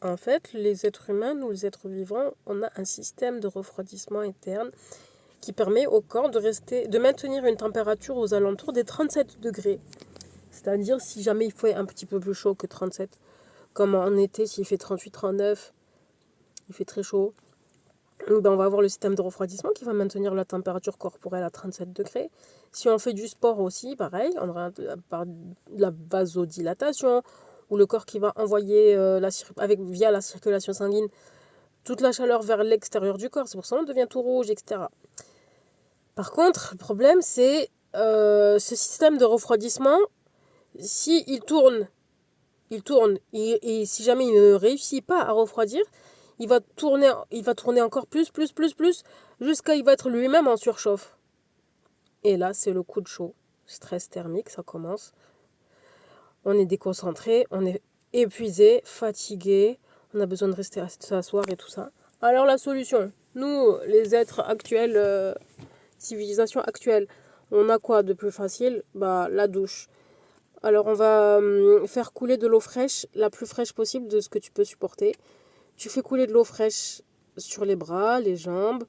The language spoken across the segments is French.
En fait, les êtres humains, nous les êtres vivants, on a un système de refroidissement interne qui permet au corps de maintenir une température aux alentours des 37 degrés. C'est-à-dire si jamais il fait un petit peu plus chaud que 37, comme en été, s'il fait 38, 39, il fait très chaud, ben on va avoir le système de refroidissement qui va maintenir la température corporelle à 37 degrés. Si on fait du sport aussi, pareil, on aura de la vasodilatation, ou le corps qui va envoyer via la circulation sanguine toute la chaleur vers l'extérieur du corps. C'est pour ça qu'on devient tout rouge, etc. Par contre, le problème, c'est ce système de refroidissement, si il tourne, et si jamais il ne réussit pas à refroidir, il va tourner encore plus, jusqu'à il va être lui-même en surchauffe. Et là, c'est le coup de chaud. Stress thermique, ça commence. On est déconcentré, on est épuisé, fatigué, on a besoin de rester s'asseoir et tout ça. Alors la solution, nous, les êtres actuels, civilisation actuelle, on a quoi de plus facile? Bah, la douche. Alors on va faire couler de l'eau fraîche, la plus fraîche possible de ce que tu peux supporter. Tu fais couler de l'eau fraîche sur les bras, les jambes.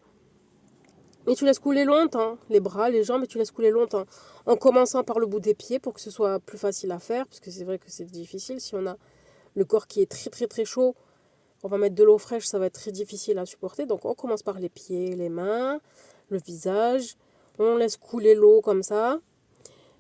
Et tu laisses couler longtemps. Les bras, les jambes, et tu laisses couler longtemps. En commençant par le bout des pieds pour que ce soit plus facile à faire. Parce que c'est vrai que c'est difficile. Si on a le corps qui est très chaud, on va mettre de l'eau fraîche, ça va être très difficile à supporter. Donc on commence par les pieds, les mains, le visage. On laisse couler l'eau comme ça.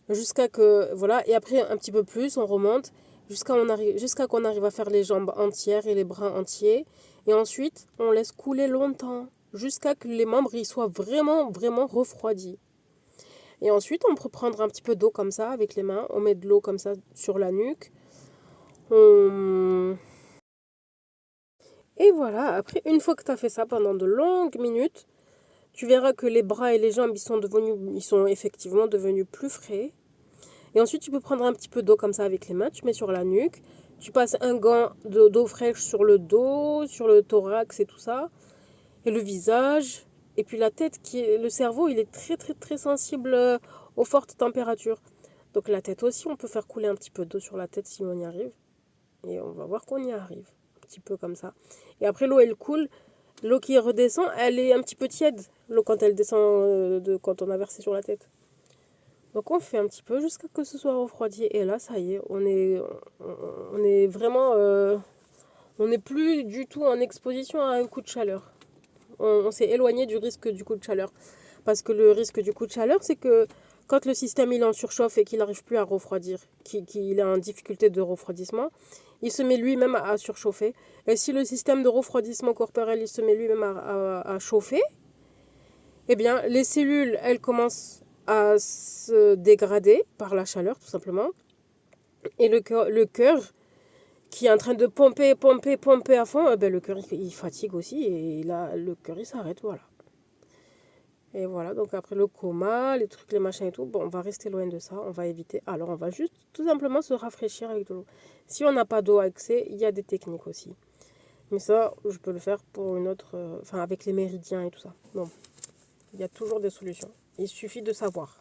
Jusqu'à que, voilà. Et après, un petit peu plus, on remonte. Jusqu'à qu'on arrive à faire les jambes entières et les bras entiers. Et ensuite, on laisse couler longtemps. Jusqu'à que les membres ils soient vraiment refroidis. Et ensuite, on peut prendre un petit peu d'eau comme ça avec les mains. On met de l'eau comme ça sur la nuque. Et voilà, après, une fois que tu as fait ça pendant de longues minutes, tu verras que les bras et les jambes ils sont effectivement devenus plus frais. Et ensuite, tu peux prendre un petit peu d'eau comme ça avec les mains. Tu mets sur la nuque. Tu passes un gant d'eau fraîche sur le dos, sur le thorax et tout ça. Et le visage. Et puis la tête, le cerveau, il est très sensible aux fortes températures. Donc la tête aussi, on peut faire couler un petit peu d'eau sur la tête si on y arrive. Et on va voir qu'on y arrive. Un petit peu comme ça. Et après, l'eau, elle coule. L'eau qui redescend, elle est un petit peu tiède. L'eau quand elle descend quand on a versé sur la tête. Donc on fait un petit peu jusqu'à ce que ce soit refroidi. Et là, ça y est, on est vraiment... on n'est plus du tout en exposition à un coup de chaleur. On s'est éloigné du risque du coup de chaleur. Parce que le risque du coup de chaleur, c'est que quand le système il est en surchauffe et qu'il n'arrive plus à refroidir, qu'il est en difficulté de refroidissement, il se met lui-même à surchauffer. Et si le système de refroidissement corporel il se met lui-même à chauffer, eh bien les cellules, elles commencent à se dégrader par la chaleur tout simplement. Et le cœur qui est en train de pomper à fond, eh ben, le cœur il fatigue aussi et là le cœur il s'arrête, voilà. Et voilà, donc après le coma, les trucs, les machins et tout, bon, on va rester loin de ça, on va éviter. Alors, on va juste tout simplement se rafraîchir avec de l'eau. Si on n'a pas d'eau à accès, il y a des techniques aussi. Mais ça, je peux le faire pour une autre... avec les méridiens et tout ça. Bon, il y a toujours des solutions. Il suffit de savoir.